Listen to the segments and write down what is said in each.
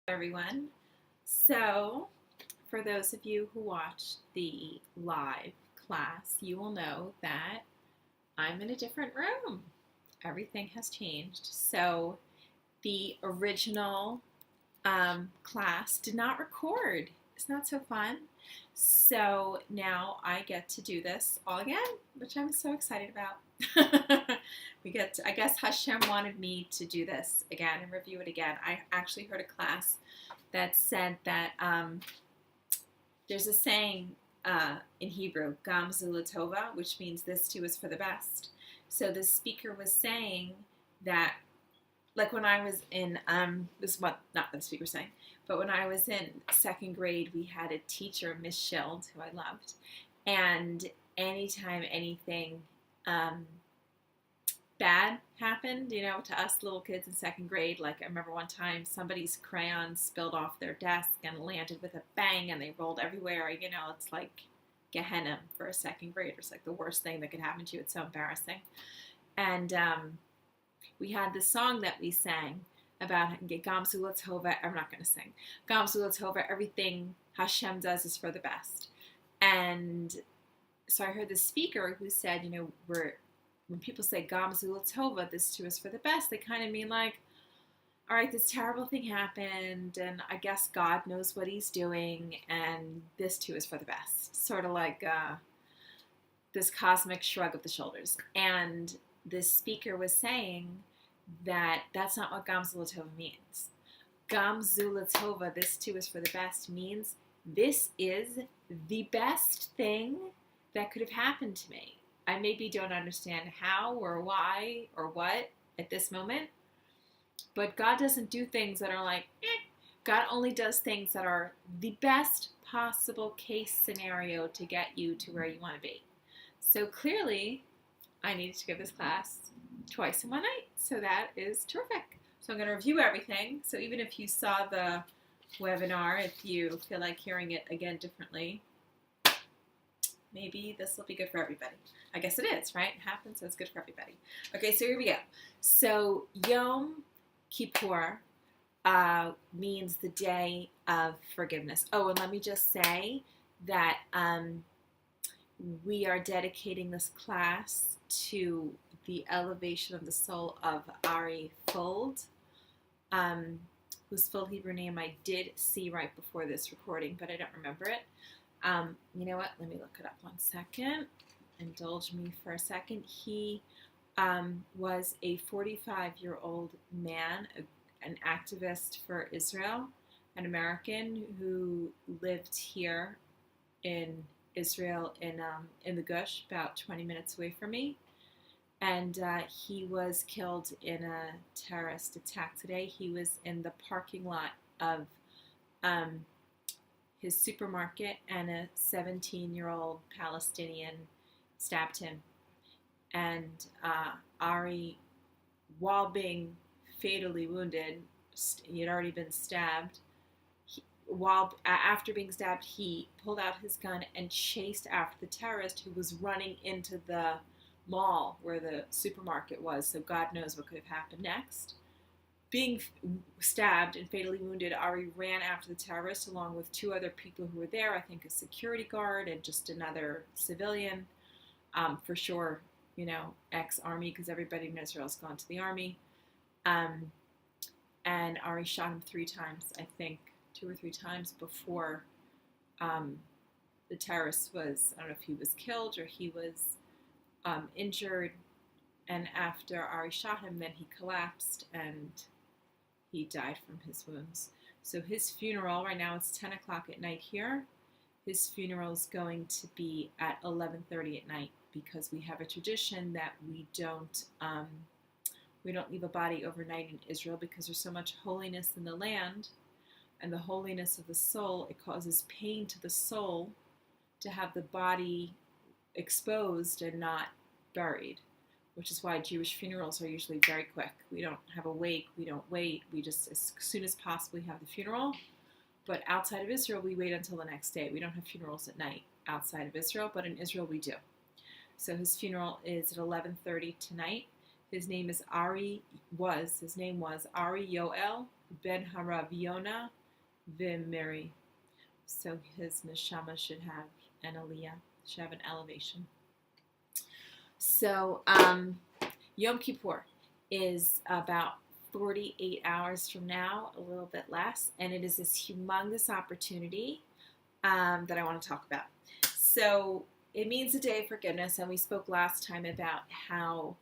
Everyone. So, for those of you who watched the live class, you will know that I'm in a different room. Everything has changed. So, the original class did not record. It's not so fun. So now I get to do this all again, which I'm so excited about. I guess Hashem wanted me to do this again and review it again. I actually heard a class that said that there's a saying in Hebrew, Gam zu l'tova, which means this too is for the best. So the speaker was saying that, like when I was in, this is what, not what the speaker was saying, but when I was in second grade, we had a teacher, Miss Schild, who I loved, and anytime anything bad happened, to us little kids in second grade, like I remember one time somebody's crayon spilled off their desk and landed with a bang and they rolled everywhere. It's like Gehenna for a second grader. It's like the worst thing that could happen to you. It's so embarrassing. And we had this song that we sang about Gam zu l'tova. I'm not going to sing. Gam zu l'tova, everything Hashem does is for the best. And so I heard the speaker who said, when people say Gam zu l'tova, this too is for the best, they kind of mean like, all right, this terrible thing happened, and I guess God knows what he's doing, and this too is for the best. Sort of like this cosmic shrug of the shoulders. And this speaker was saying that that's not what Gam zu l'tova means. Gam zu l'tova, this too is for the best, means this is the best thing that could have happened to me. I maybe don't understand how or why or what at this moment, but God doesn't do things that are like, God only does things that are the best possible case scenario to get you to where you want to be. So clearly, I needed to give this class twice in one night, so that is terrific. So I'm going to review everything, so even if you saw the webinar, if you feel like hearing it again differently, maybe this will be good for everybody. I guess it is, right? It happens, so it's good for everybody. Okay, so here we go. So Yom Kippur means the day of forgiveness. Oh, and let me just say that we are dedicating this class to the elevation of the soul of Ari Fold, whose full Hebrew name I did see right before this recording, but I don't remember it. You know what? Let me look it up 1 second. Indulge me for a second. He was a 45-year-old man, an activist for Israel, an American who lived here in Israel in the Gush, about 20 minutes away from me. And he was killed in a terrorist attack today. He was in the parking lot of his supermarket, and a 17-year-old Palestinian stabbed him. And Ari, while being fatally wounded, he had already been stabbed. After being stabbed, he pulled out his gun and chased after the terrorist who was running into the mall where the supermarket was. So God knows what could have happened next. Being stabbed and fatally wounded, Ari ran after the terrorist along with two other people who were there, I think a security guard and just another civilian. For sure, ex-army, because everybody in Israel's gone to the army. And Ari shot him 3 times, I think 2 or 3 times before the terrorist was, I don't know if he was killed or he was injured. And after Ari shot him, then he collapsed and he died from his wounds. So his funeral, right now it's 10 o'clock at night here. His funeral is going to be at 11:30 at night, because we have a tradition that we don't leave a body overnight in Israel, because there's so much holiness in the land and the holiness of the soul. It causes pain to the soul to have the body exposed and not buried, which is why Jewish funerals are usually very quick. We don't have a wake, we don't wait, we just, as soon as possible, we have the funeral. But outside of Israel, we wait until the next day. We don't have funerals at night outside of Israel, but in Israel we do. So his funeral is at 11:30 tonight. His name was Ari Yoel ben harav Yonah v'Miri. So his neshama should have an aliyah, should have an elevation. So Yom Kippur is about 48 hours from now, a little bit less, and it is this humongous opportunity that I want to talk about. So it means a day of forgiveness, and we spoke last time about how,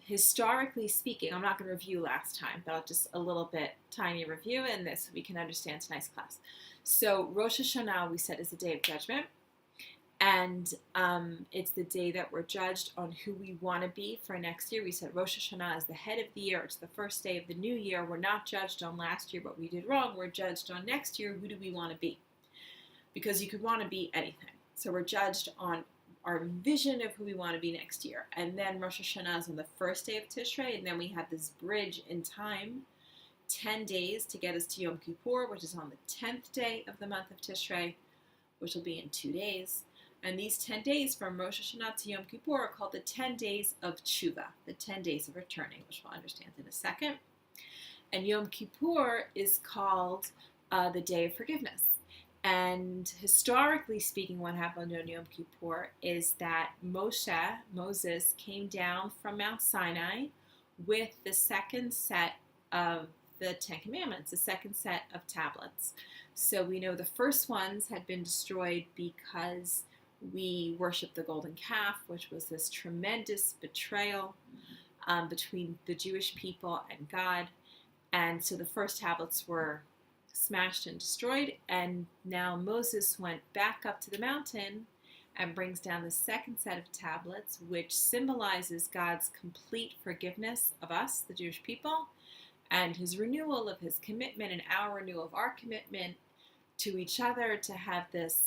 historically speaking, I'm not going to review last time, but I'll just a little bit tiny review in this so we can understand tonight's class. So Rosh Hashanah, we said, is a day of judgment. And it's the day that we're judged on who we want to be for next year. We said Rosh Hashanah is the head of the year. It's the first day of the new year. We're not judged on last year, what we did wrong. We're judged on next year. Who do we want to be? Because you could want to be anything. So we're judged on our vision of who we want to be next year. And then Rosh Hashanah is on the first day of Tishrei. And then we have this bridge in time, 10 days to get us to Yom Kippur, which is on the 10th day of the month of Tishrei, which will be in 2 days. And these 10 days from Rosh Hashanah to Yom Kippur are called the 10 days of Tshuva, the 10 days of returning, which we'll understand in a second. And Yom Kippur is called the Day of Forgiveness. And historically speaking, what happened on Yom Kippur is that Moses, came down from Mount Sinai with the second set of the Ten Commandments, the second set of tablets. So we know the first ones had been destroyed because we worshiped the golden calf, which was this tremendous betrayal between the Jewish people and God. And so the first tablets were smashed and destroyed. And now Moses went back up to the mountain and brings down the second set of tablets, which symbolizes God's complete forgiveness of us, the Jewish people, and his renewal of his commitment and our renewal of our commitment to each other to have this,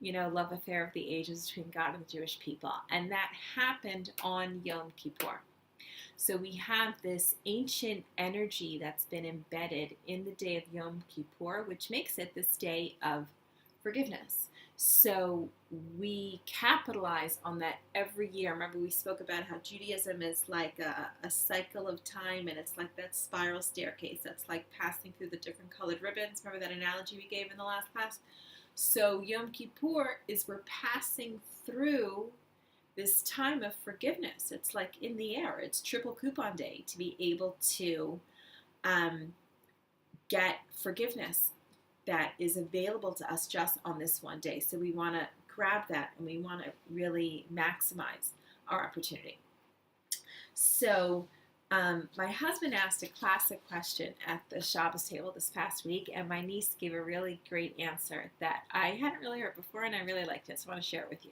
love affair of the ages between God and the Jewish people. And that happened on Yom Kippur. So we have this ancient energy that's been embedded in the day of Yom Kippur, which makes it this day of forgiveness. So we capitalize on that every year. Remember, we spoke about how Judaism is like a cycle of time, and it's like that spiral staircase that's like passing through the different colored ribbons. Remember that analogy we gave in the last class? So Yom Kippur is we're passing through this time of forgiveness. It's like in the air. It's triple coupon day to be able to get forgiveness that is available to us just on this one day. So we want to grab that and we want to really maximize our opportunity. So my husband asked a classic question at the Shabbos table this past week, and my niece gave a really great answer that I hadn't really heard before, and I really liked it, so I want to share it with you.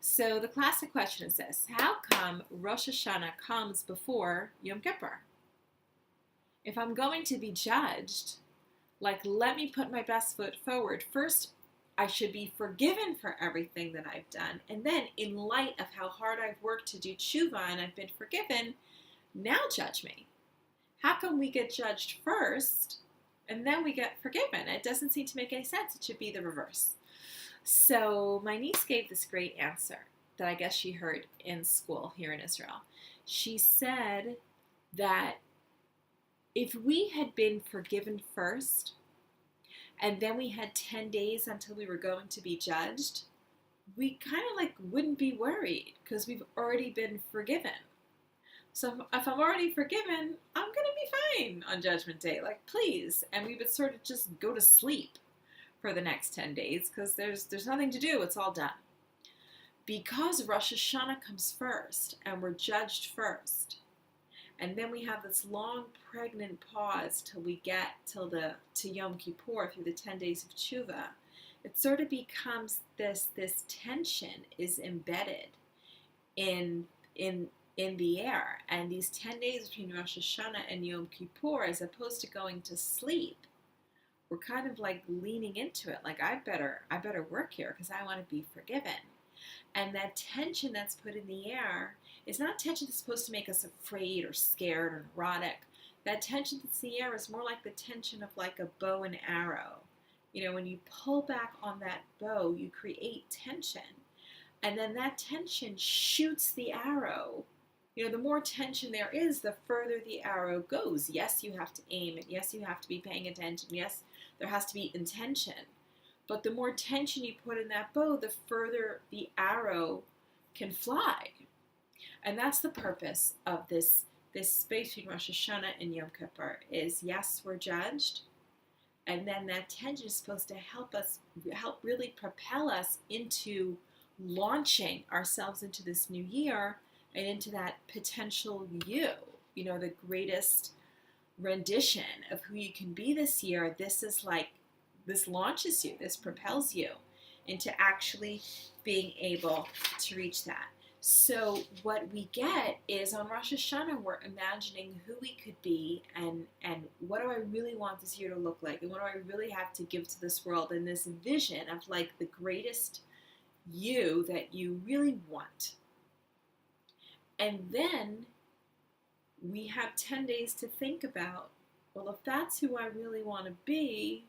So the classic question is this: how come Rosh Hashanah comes before Yom Kippur? If I'm going to be judged, let me put my best foot forward. First, I should be forgiven for everything that I've done, and then in light of how hard I've worked to do tshuva and I've been forgiven, now judge me. How come we get judged first and then we get forgiven? It doesn't seem to make any sense. It should be the reverse. So my niece gave this great answer that I guess she heard in school here in Israel. She said that if we had been forgiven first and then we had 10 days until we were going to be judged, we kind of wouldn't be worried because we've already been forgiven. So if I'm already forgiven, I'm going to be fine on Judgment Day. Please. And we would sort of just go to sleep for the next 10 days because there's nothing to do. It's all done. Because Rosh Hashanah comes first and we're judged first, and then we have this long pregnant pause till we get to Yom Kippur through the 10 days of Tshuva, it sort of becomes this tension is embedded in the air. And these 10 days between Rosh Hashanah and Yom Kippur, as opposed to going to sleep, we're kind of leaning into it. I better work here because I want to be forgiven. And that tension that's put in the air is not tension that's supposed to make us afraid or scared or neurotic. That tension that's in the air is more like the tension of a bow and arrow. When you pull back on that bow, you create tension. And then that tension shoots the arrow the more tension there is, the further the arrow goes. Yes, you have to aim, and yes, you have to be paying attention. Yes, there has to be intention. But the more tension you put in that bow, the further the arrow can fly. And that's the purpose of this space between Rosh Hashanah and Yom Kippur is, yes, we're judged. And then that tension is supposed to help really propel us into launching ourselves into this new year and into that potential the greatest rendition of who you can be this year. This launches you, this propels you into actually being able to reach that. So what we get is on Rosh Hashanah, we're imagining who we could be and what do I really want this year to look like, and what do I really have to give to this world, and this vision of like the greatest you that you really want. And then we have 10 days to think about, well, if that's who I really want to be,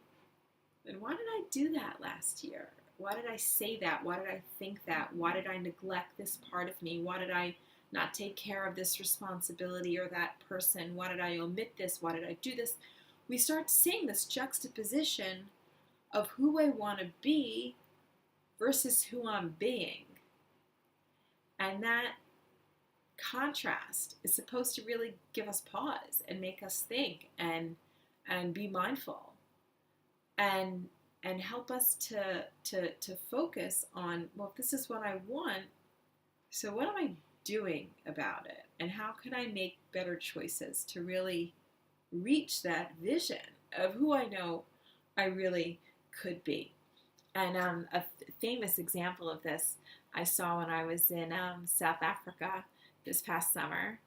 then why did I do that last year? Why did I say that? Why did I think that? Why did I neglect this part of me? Why did I not take care of this responsibility or that person? Why did I omit this? Why did I do this? We start seeing this juxtaposition of who I want to be versus who I'm being. And that contrast is supposed to really give us pause and make us think and be mindful and help us to focus on, well, if this is what I want, so what am I doing about it? And how can I make better choices to really reach that vision of who I know I really could be? And a famous example of this I saw when I was in South Africa this past summer.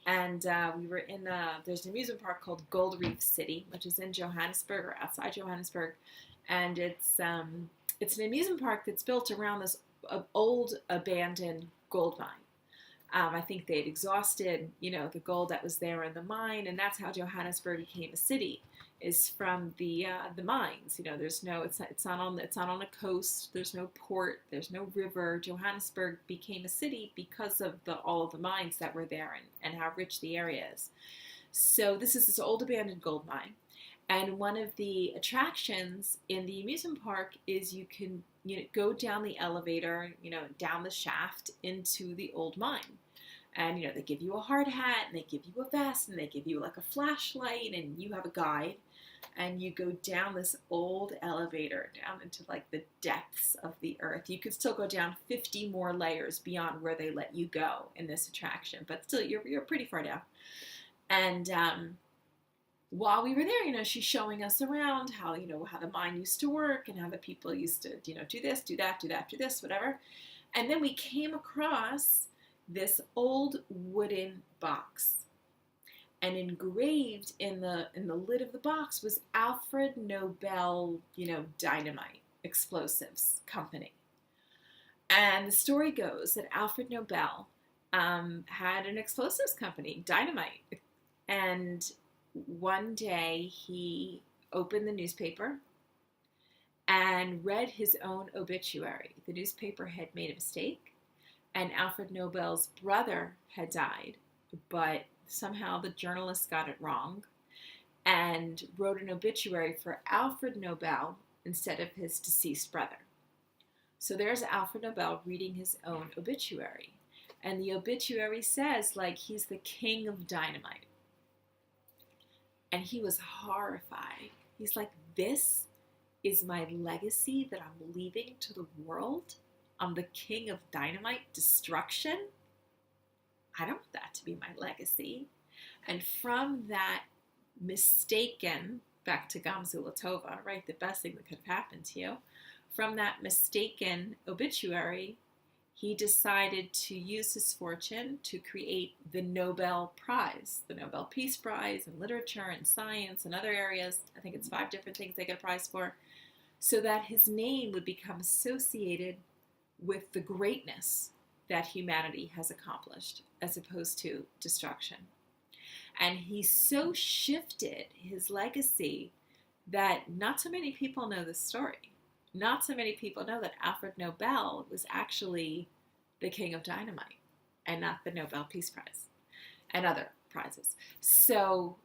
And we were in there's an amusement park called Gold Reef City, which is in Johannesburg or outside Johannesburg. And it's an amusement park that's built around this old abandoned gold mine. I think they'd exhausted, the gold that was there in the mine, and that's how Johannesburg became a city, is from the mines. There's no, it's not on a coast. There's no port. There's no river. Johannesburg became a city because of all of the mines that were there and how rich the area is. So this old abandoned gold mine. And one of the attractions in the amusement park is you can go down the elevator, down the shaft into the old mine. And, they give you a hard hat, and they give you a vest, and they give you like a flashlight, and you have a guide. And you go down this old elevator down into like the depths of the earth. You could still go down 50 more layers beyond where they let you go in this attraction, but still you're pretty far down. And while we were there, she's showing us around how the mine used to work and how the people used to, do this, do that, do that, do this, whatever. And then we came across this old wooden box. And engraved in the lid of the box was Alfred Nobel, dynamite explosives company. And the story goes that Alfred Nobel had an explosives company, dynamite. And one day he opened the newspaper and read his own obituary. The newspaper had made a mistake, and Alfred Nobel's brother had died, but somehow the journalist got it wrong and wrote an obituary for Alfred Nobel instead of his deceased brother. So there's Alfred Nobel reading his own obituary. And the obituary says, he's the king of dynamite. And he was horrified. He's like, this is my legacy that I'm leaving to the world? I'm the king of dynamite destruction? I don't want that to be my legacy. And from that mistaken, back to Gamzula Tova, right, the best thing that could have happened to you, from that mistaken obituary, he decided to use his fortune to create the Nobel Prize, the Nobel Peace Prize in literature and science and other areas. I think it's 5 different things they get a prize for, so that his name would become associated with the greatness that humanity has accomplished as opposed to destruction. And he so shifted his legacy that not so many people know this story. Not so many people know that Alfred Nobel was actually the king of dynamite and not the Nobel Peace Prize. and other prizes. So